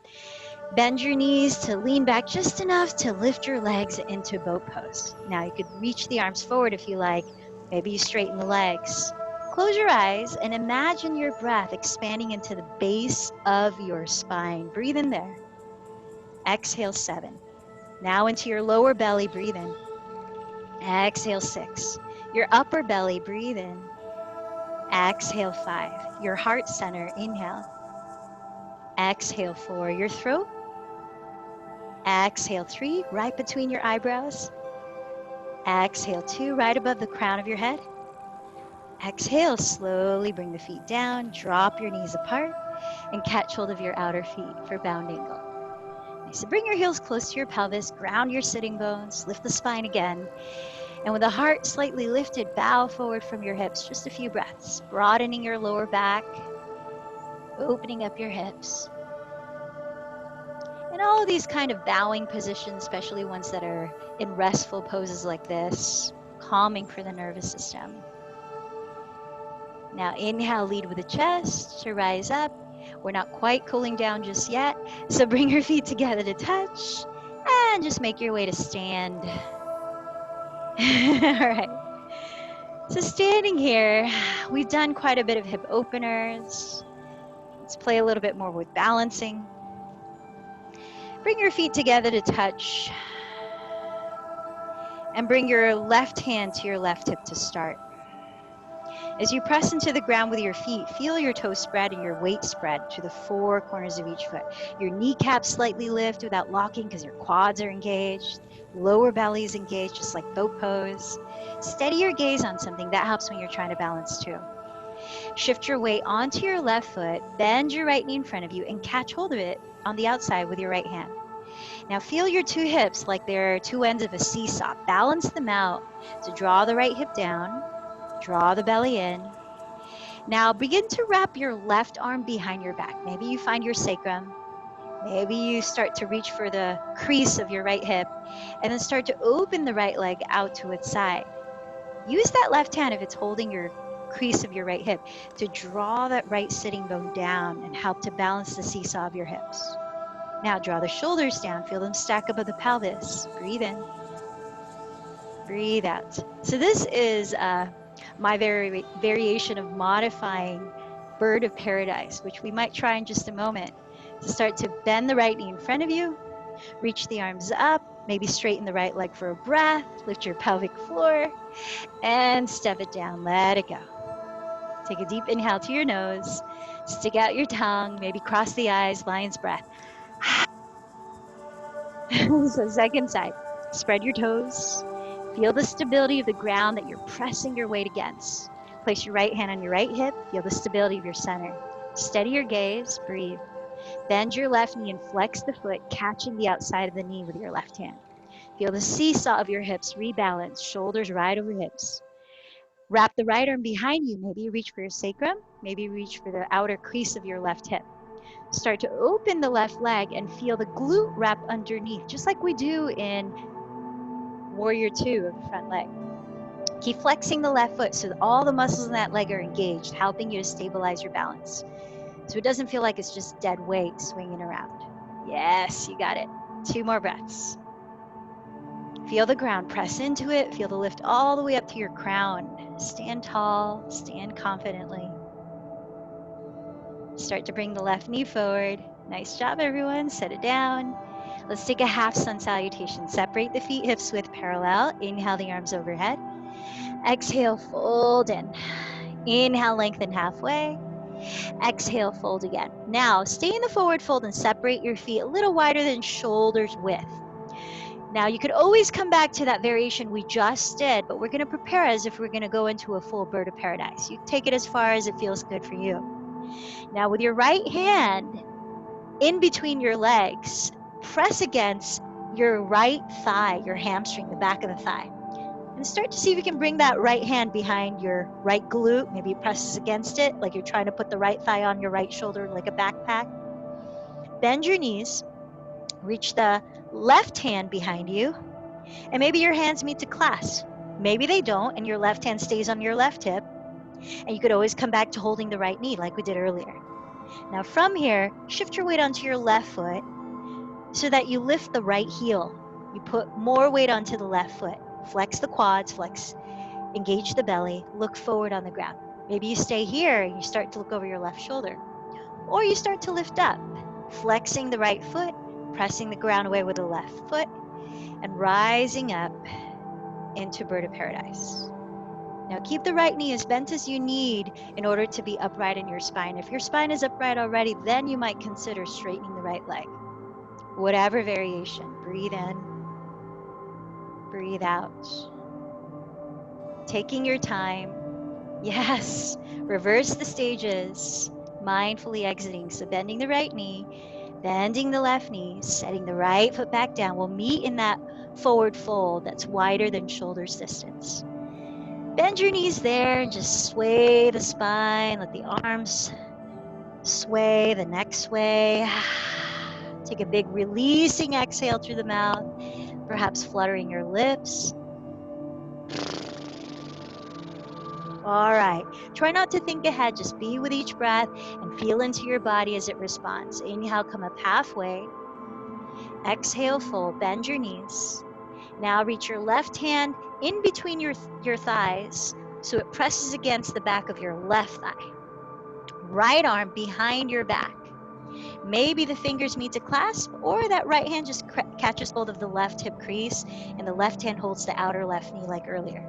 Bend your knees to lean back just enough to lift your legs into boat pose. Now you could reach the arms forward if you like. Maybe you straighten the legs. Close your eyes and imagine your breath expanding into the base of your spine. Breathe in there. Exhale, 7. Now into your lower belly, breathe in. Exhale, 6. Your upper belly, breathe in. Exhale, 5. Your heart center, inhale. Exhale, 4. Your throat. Exhale, 3, right between your eyebrows. Exhale, 2, right above the crown of your head. Exhale, slowly bring the feet down, drop your knees apart, and catch hold of your outer feet for bound angle. Nice. So bring your heels close to your pelvis, ground your sitting bones, lift the spine again, and with the heart slightly lifted, bow forward from your hips, just a few breaths, broadening your lower back, opening up your hips. And all of these kind of bowing positions, especially ones that are in restful poses like this, calming for the nervous system. Now inhale, lead with the chest to rise up. We're not quite cooling down just yet. So bring your feet together to touch and just make your way to stand. All right. So standing here, we've done quite a bit of hip openers. Let's play a little bit more with balancing. Bring your feet together to touch and bring your left hand to your left hip to start. As you press into the ground with your feet, feel your toes spread and your weight spread to the four corners of each foot. Your kneecaps slightly lift without locking because your quads are engaged. Lower belly is engaged, just like boat pose. Steady your gaze on something. That helps when you're trying to balance too. Shift your weight onto your left foot, bend your right knee in front of you, and catch hold of it on the outside with your right hand. Now feel your two hips like they're two ends of a seesaw. Balance them out. So draw the right hip down, draw the belly in. Now begin to wrap your left arm behind your back. Maybe you find your sacrum. Maybe you start to reach for the crease of your right hip and then start to open the right leg out to its side. Use that left hand if it's holding your crease of your right hip to draw that right sitting bone down and help to balance the seesaw of your hips. Now draw the shoulders down, feel them stack above the pelvis. Breathe in, breathe out. So this is my variation of modifying bird of paradise, which we might try in just a moment. So start to bend the right knee in front of you, reach the arms up, maybe straighten the right leg for a breath, lift your pelvic floor, and step it down, let it go. Take a deep inhale to your nose, stick out your tongue, maybe cross the eyes, lion's breath. So second side, spread your toes. Feel the stability of the ground that you're pressing your weight against. Place your right hand on your right hip. Feel the stability of your center. Steady your gaze, breathe. Bend your left knee and flex the foot, catching the outside of the knee with your left hand. Feel the seesaw of your hips rebalance, shoulders right over hips. Wrap the right arm behind you. Maybe you reach for your sacrum. Maybe you reach for the outer crease of your left hip. Start to open the left leg and feel the glute wrap underneath, just like we do in Warrior 2 of the front leg. Keep flexing the left foot so that all the muscles in that leg are engaged, helping you to stabilize your balance. So it doesn't feel like it's just dead weight swinging around. Yes, you got it. 2 more breaths. Feel the ground, press into it, feel the lift all the way up to your crown. Stand tall, stand confidently. Start to bring the left knee forward. Nice job, everyone. Set it down. Let's take a half sun salutation. Separate the feet, hips width parallel. Inhale the arms overhead. Exhale, fold in. Inhale, lengthen halfway. Exhale, fold again. Now, stay in the forward fold and separate your feet a little wider than shoulders width. Now, you could always come back to that variation we just did, but we're going to prepare as if we're going to go into a full bird of paradise. You take it as far as it feels good for you. Now, with your right hand in between your legs, press against your right thigh, your hamstring, the back of the thigh. And start to see if you can bring that right hand behind your right glute. Maybe it presses against it, like you're trying to put the right thigh on your right shoulder like a backpack. Bend your knees. Reach the left hand behind you. And maybe your hands meet to clasp. Maybe they don't, and your left hand stays on your left hip. And you could always come back to holding the right knee like we did earlier. Now from here, shift your weight onto your left foot so that you lift the right heel. You put more weight onto the left foot. Flex the quads, engage the belly, look forward on the ground. Maybe you stay here and you start to look over your left shoulder. Or you start to lift up, flexing the right foot, pressing the ground away with the left foot, and rising up into bird of paradise. Now keep the right knee as bent as you need in order to be upright in your spine. If your spine is upright already, then you might consider straightening the right leg. Whatever variation, breathe in, breathe out. Taking your time. Yes, reverse the stages, mindfully exiting. So bending the right knee, bending the left knee, setting the right foot back down. We'll meet in that forward fold that's wider than shoulders distance. Bend your knees there and just sway the spine. Let the arms sway, the neck sway. Take a big releasing exhale through the mouth, perhaps fluttering your lips. All right. Try not to think ahead. Just be with each breath and feel into your body as it responds. Inhale, come up halfway. Exhale, fold. Bend your knees. Now reach your left hand in between your thighs so it presses against the back of your left thigh. Right arm behind your back. Maybe the fingers meet to clasp, or that right hand just catches hold of the left hip crease and the left hand holds the outer left knee like earlier.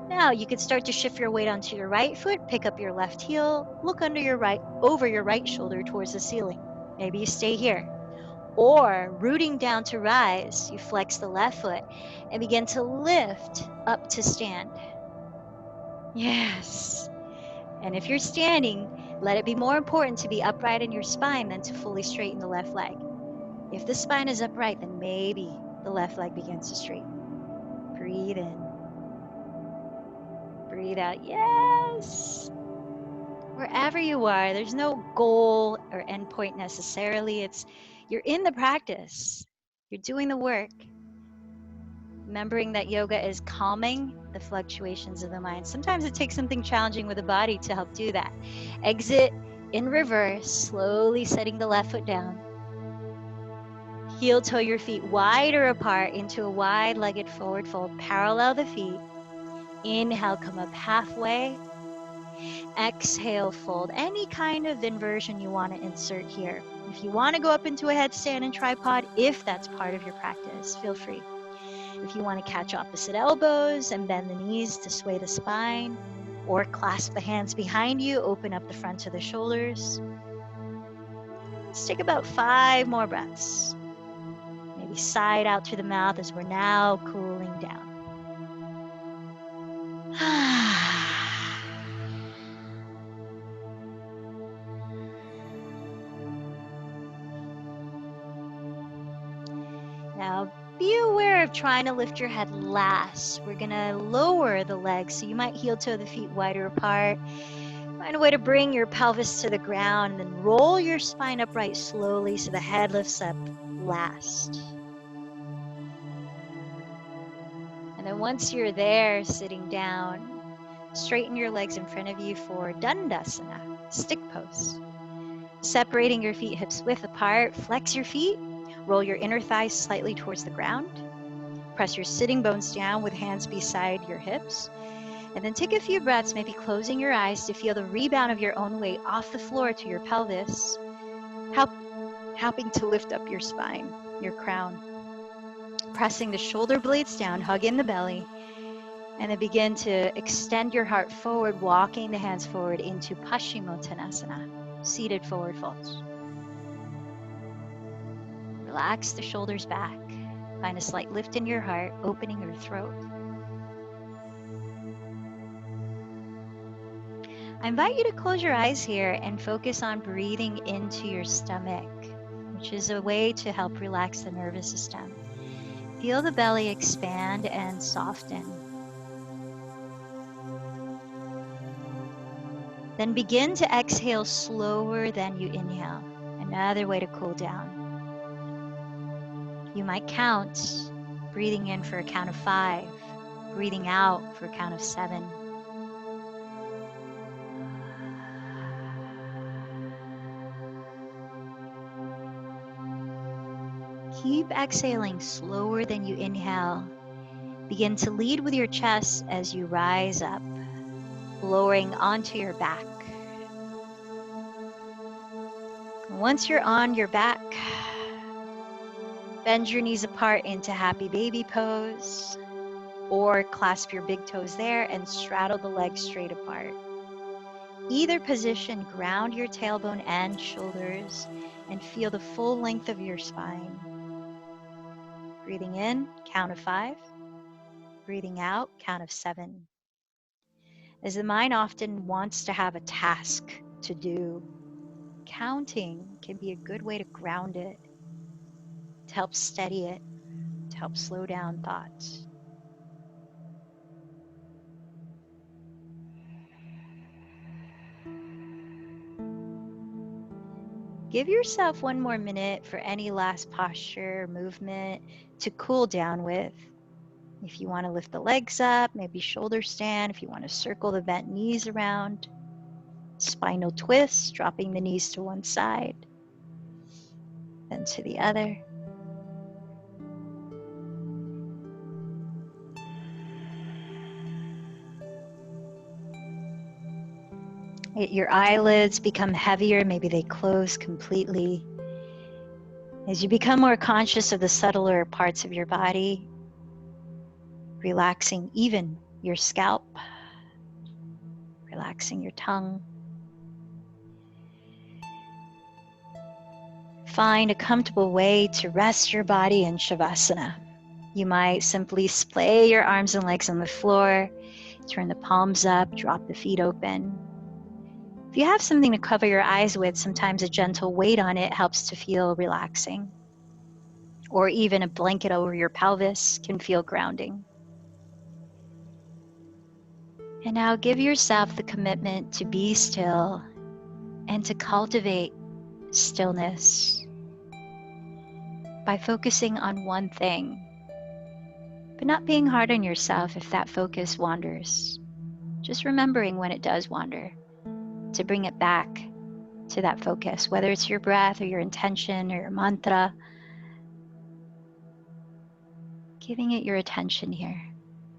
Now you can start to shift your weight onto your right foot, pick up your left heel, look over your right shoulder towards the ceiling. Maybe you stay here. Or rooting down to rise, you flex the left foot and begin to lift up to stand. Yes. And if you're standing, let it be more important to be upright in your spine than to fully straighten the left leg. If the spine is upright, then maybe the left leg begins to straighten. Breathe in. Breathe out. Yes. Wherever you are, there's no goal or endpoint necessarily. You're in the practice. You're doing the work. Remembering that yoga is calming the fluctuations of the mind. Sometimes it takes something challenging with the body to help do that. Exit in reverse, slowly setting the left foot down. Heel toe your feet wider apart into a wide-legged forward fold. Parallel the feet. Inhale, come up halfway. Exhale, fold. Any kind of inversion you want to insert here. If you want to go up into a headstand and tripod, if that's part of your practice, feel free. If you want to catch opposite elbows and bend the knees to sway the spine, or clasp the hands behind you, open up the front of the shoulders. Let's take about 5 more breaths. Maybe side out through the mouth as we're now cooling down. Now, be aware of trying to lift your head last. We're going to lower the legs, so you might heel toe the feet wider apart. Find a way to bring your pelvis to the ground and then roll your spine upright slowly so the head lifts up last. And then once you're there, sitting down, straighten your legs in front of you for Dandasana, stick pose. Separating your feet hips width apart, flex your feet, roll your inner thighs slightly towards the ground. Press your sitting bones down with hands beside your hips. And then take a few breaths, maybe closing your eyes to feel the rebound of your own weight off the floor to your pelvis, helping to lift up your spine, your crown. Pressing the shoulder blades down, hug in the belly, and then begin to extend your heart forward, walking the hands forward into Paschimottanasana, seated forward fold. Relax the shoulders back. Find a slight lift in your heart, opening your throat. I invite you to close your eyes here and focus on breathing into your stomach, which is a way to help relax the nervous system. Feel the belly expand and soften. Then begin to exhale slower than you inhale. Another way to cool down. You might count, breathing in for a count of 5, breathing out for a count of 7. Keep exhaling slower than you inhale. Begin to lead with your chest as you rise up, lowering onto your back. Once you're on your back, bend your knees apart into happy baby pose, or clasp your big toes there and straddle the legs straight apart. Either position, ground your tailbone and shoulders and feel the full length of your spine. Breathing in, count of 5. Breathing out, count of 7. As the mind often wants to have a task to do, counting can be a good way to ground it, to help steady it, to help slow down thoughts. Give yourself 1 more minute for any last posture or movement to cool down with. If you want to lift the legs up, maybe shoulder stand. If you want to circle the bent knees around, spinal twist, dropping the knees to one side, then to the other. Your eyelids become heavier, maybe they close completely. As you become more conscious of the subtler parts of your body, relaxing even your scalp, relaxing your tongue. Find a comfortable way to rest your body in Shavasana. You might simply splay your arms and legs on the floor, turn the palms up, drop the feet open. If you have something to cover your eyes with, sometimes a gentle weight on it helps to feel relaxing. Or even a blanket over your pelvis can feel grounding. And now give yourself the commitment to be still and to cultivate stillness by focusing on one thing, but not being hard on yourself if that focus wanders. Just remembering when it does wander, to bring it back to that focus, whether it's your breath or your intention or your mantra, giving it your attention here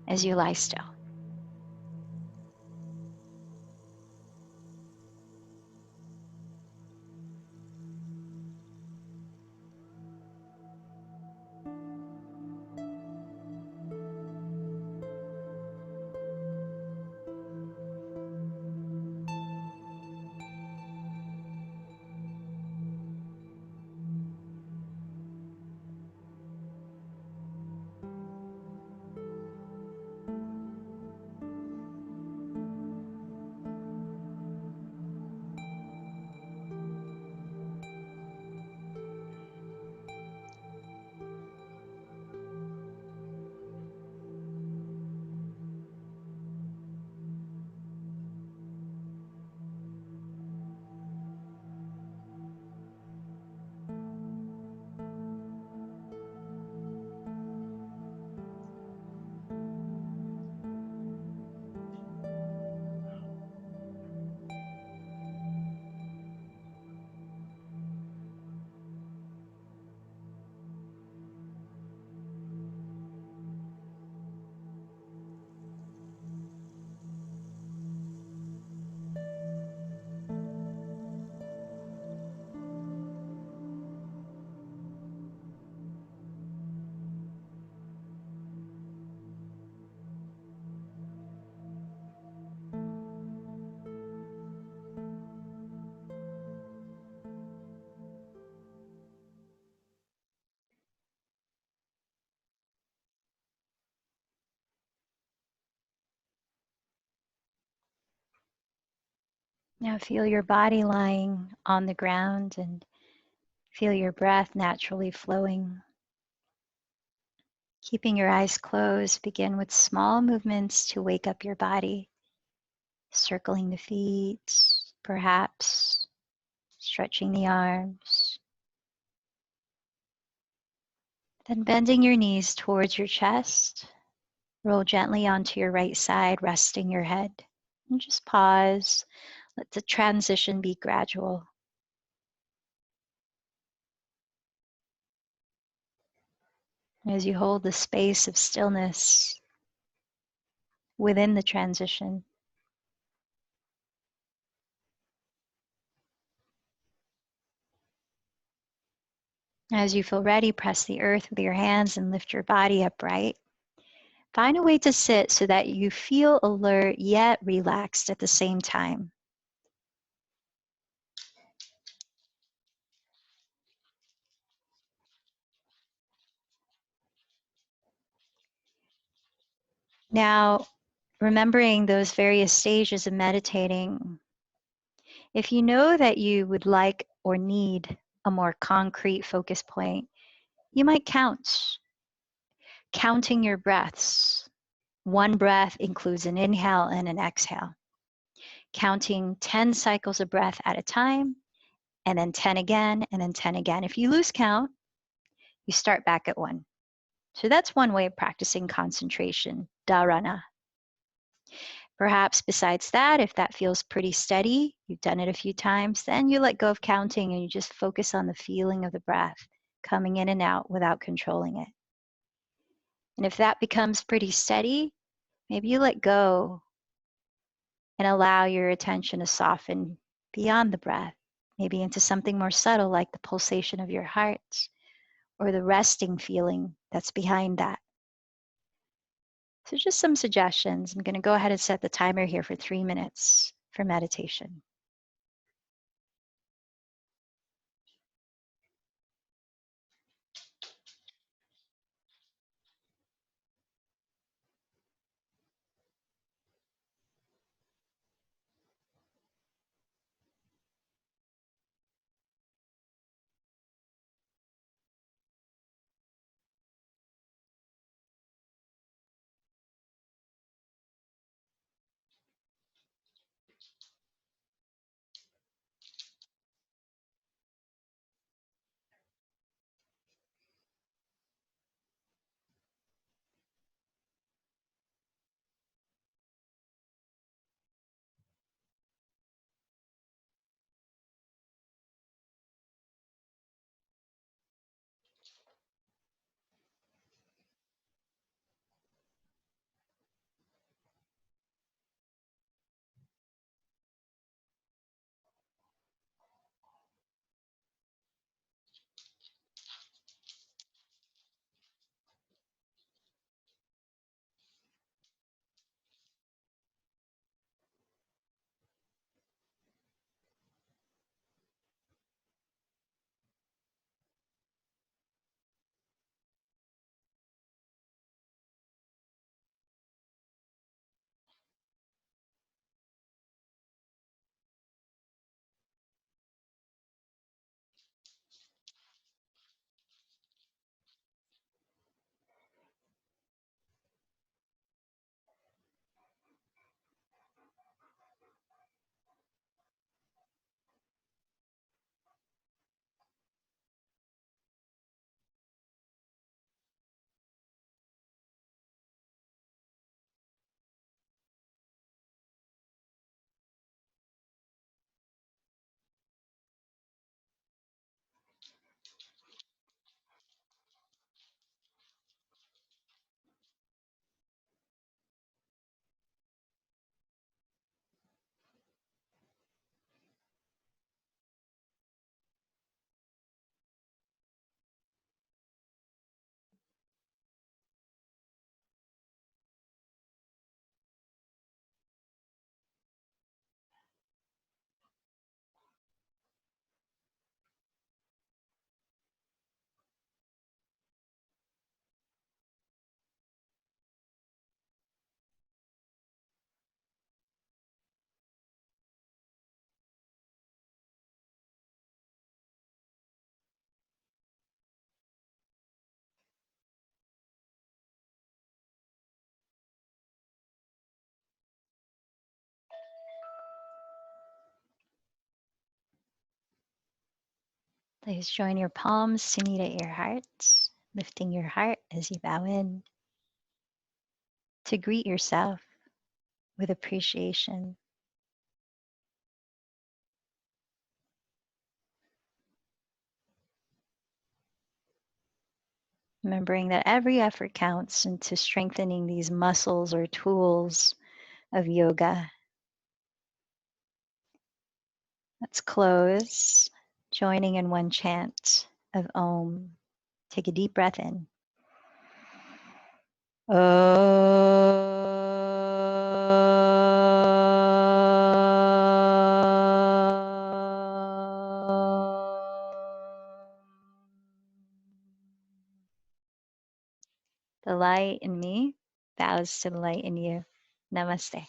as you lie still. Now feel your body lying on the ground and feel your breath naturally flowing. Keeping your eyes closed, begin with small movements to wake up your body. Circling the feet, perhaps stretching the arms. Then bending your knees towards your chest. Roll gently onto your right side, resting your head. And just pause. Let the transition be gradual. As you hold the space of stillness within the transition. As you feel ready, press the earth with your hands and lift your body upright. Find a way to sit so that you feel alert yet relaxed at the same time. Now, remembering those various stages of meditating, if you know that you would like or need a more concrete focus point, you might count. Counting your breaths. One breath includes an inhale and an exhale. Counting 10 cycles of breath at a time, and then 10 again, and then 10 again. If you lose count, you start back at 1. So that's one way of practicing concentration, dharana. Perhaps besides that, if that feels pretty steady, you've done it a few times, then you let go of counting and you just focus on the feeling of the breath coming in and out without controlling it. And if that becomes pretty steady, maybe you let go and allow your attention to soften beyond the breath, maybe into something more subtle like the pulsation of your heart or the resting feeling that's behind that. So just some suggestions. I'm going to go ahead and set the timer here for 3 minutes for meditation. Please join your palms to meet at your heart, lifting your heart as you bow in to greet yourself with appreciation. Remembering that every effort counts into strengthening these muscles or tools of yoga. Let's close, joining in one chant of Om. Take a deep breath in. The light in me bows to the light in you. Namaste.